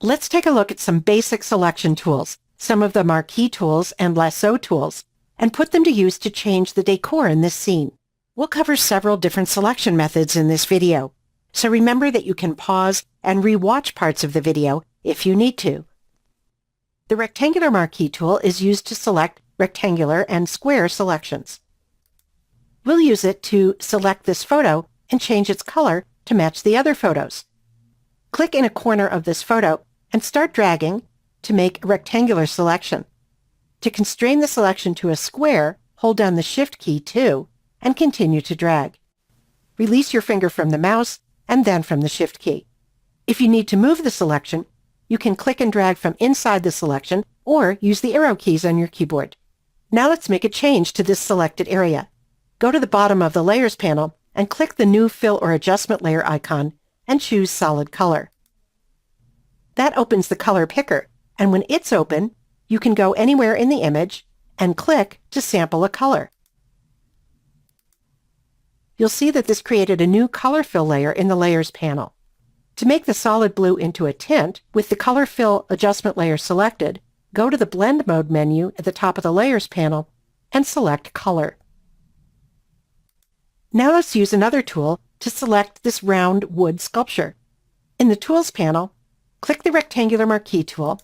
Let's take a look at some basic selection tools, some of the marquee tools and lasso tools, and put them to use to change the decor in this scene. We'll cover several different selection methods in this video, so remember that you can pause and re-watch parts of the video if you need to. The Rectangular Marquee tool is used to select rectangular and square selections. We'll use it to select this photo and change its color to match the other photos. Click in a corner of this photo and start dragging to make a rectangular selection. To constrain the selection to a square, hold down the Shift key too and continue to drag. Release your finger from the mouse and then from the Shift key. If you need to move the selection, you can click and drag from inside the selection or use the arrow keys on your keyboard. Now let's make a change to this selected area. Go to the bottom of the Layers panel and click the new Fill or Adjustment layer icon and choose Solid Color. That opens the color picker, and when it's open, you can go anywhere in the image and click to sample a color. You'll see that this created a new color fill layer in the Layers panel. To make the solid blue into a tint, with the Color Fill Adjustment layer selected, go to the Blend Mode menu at the top of the Layers panel and select Color. Now let's use another tool to select this round wood sculpture. In the Tools panel, click the Rectangular Marquee tool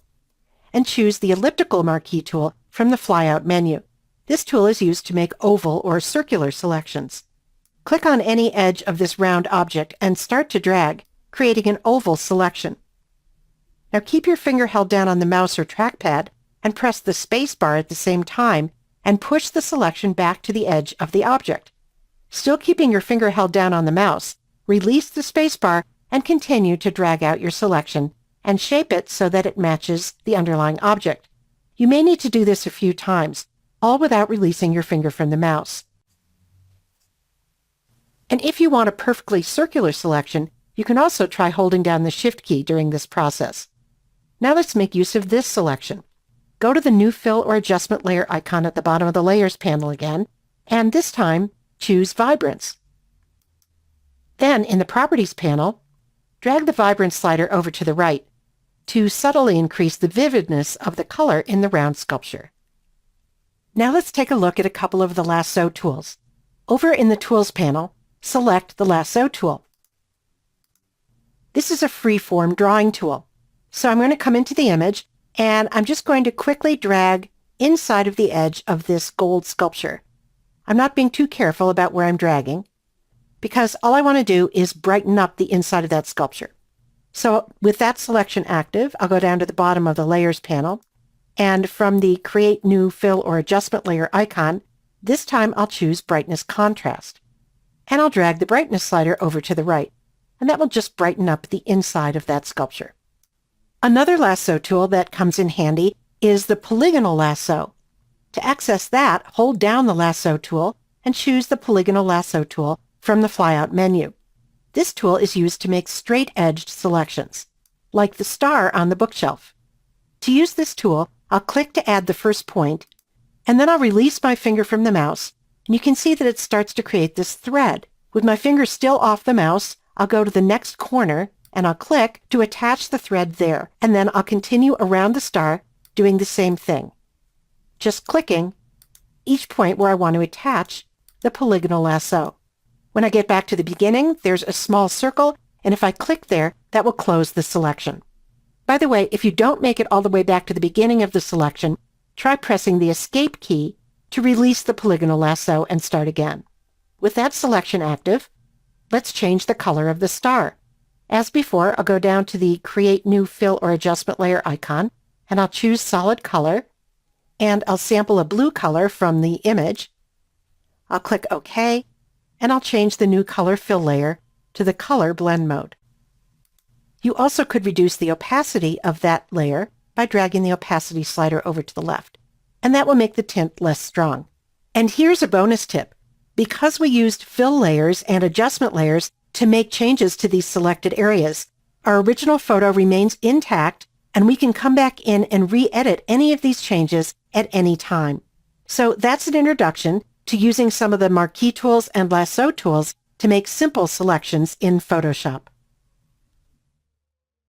and choose the Elliptical Marquee tool from the flyout menu. This tool is used to make oval or circular selections. Click on any edge of this round object and start to drag, creating an oval selection. Now keep your finger held down on the mouse or trackpad and press the space bar at the same time and push the selection back to the edge of the object. Still keeping your finger held down on the mouse, release the space bar and continue to drag out your selection and shape it so that it matches the underlying object. You may need to do this a few times, all without releasing your finger from the mouse. And if you want a perfectly circular selection, you can also try holding down the Shift key during this process. Now let's make use of this selection. Go to the new Fill or Adjustment layer icon at the bottom of the Layers panel again, and this time choose Vibrance. Then in the Properties panel, drag the Vibrance slider over to the right to subtly increase the vividness of the color in the round sculpture. Now let's take a look at a couple of the lasso tools. Over in the Tools panel, select the Lasso tool. This is a free-form drawing tool. So I'm going to come into the image and I'm just going to quickly drag inside of the edge of this gold sculpture. I'm not being too careful about where I'm dragging because all I want to do is brighten up the inside of that sculpture. So with that selection active, I'll go down to the bottom of the Layers panel, and from the Create New Fill or Adjustment layer icon, this time I'll choose Brightness Contrast. And I'll drag the brightness slider over to the right, and that will just brighten up the inside of that sculpture. Another lasso tool that comes in handy is the polygonal lasso. To access that, hold down the Lasso tool and choose the Polygonal Lasso tool from the flyout menu. This tool is used to make straight-edged selections, like the star on the bookshelf. To use this tool, I'll click to add the first point, and then I'll release my finger from the mouse, and you can see that it starts to create this thread. With my finger still off the mouse, I'll go to the next corner, and I'll click to attach the thread there, and then I'll continue around the star doing the same thing. Just clicking each point where I want to attach the polygonal lasso. When I get back to the beginning, there's a small circle, and if I click there, that will close the selection. By the way, if you don't make it all the way back to the beginning of the selection, try pressing the Escape key to release the polygonal lasso and start again. With that selection active, let's change the color of the star. As before, I'll go down to the Create New Fill or Adjustment layer icon, and I'll choose Solid Color, and I'll sample a blue color from the image. I'll click OK, and I'll change the new Color Fill layer to the Color Blend mode. You also could reduce the opacity of that layer by dragging the opacity slider over to the left, and that will make the tint less strong. And here's a bonus tip. Because we used fill layers and adjustment layers to make changes to these selected areas, our original photo remains intact, and we can come back in and re-edit any of these changes at any time. So that's an introduction to using some of the marquee tools and lasso tools to make simple selections in Photoshop.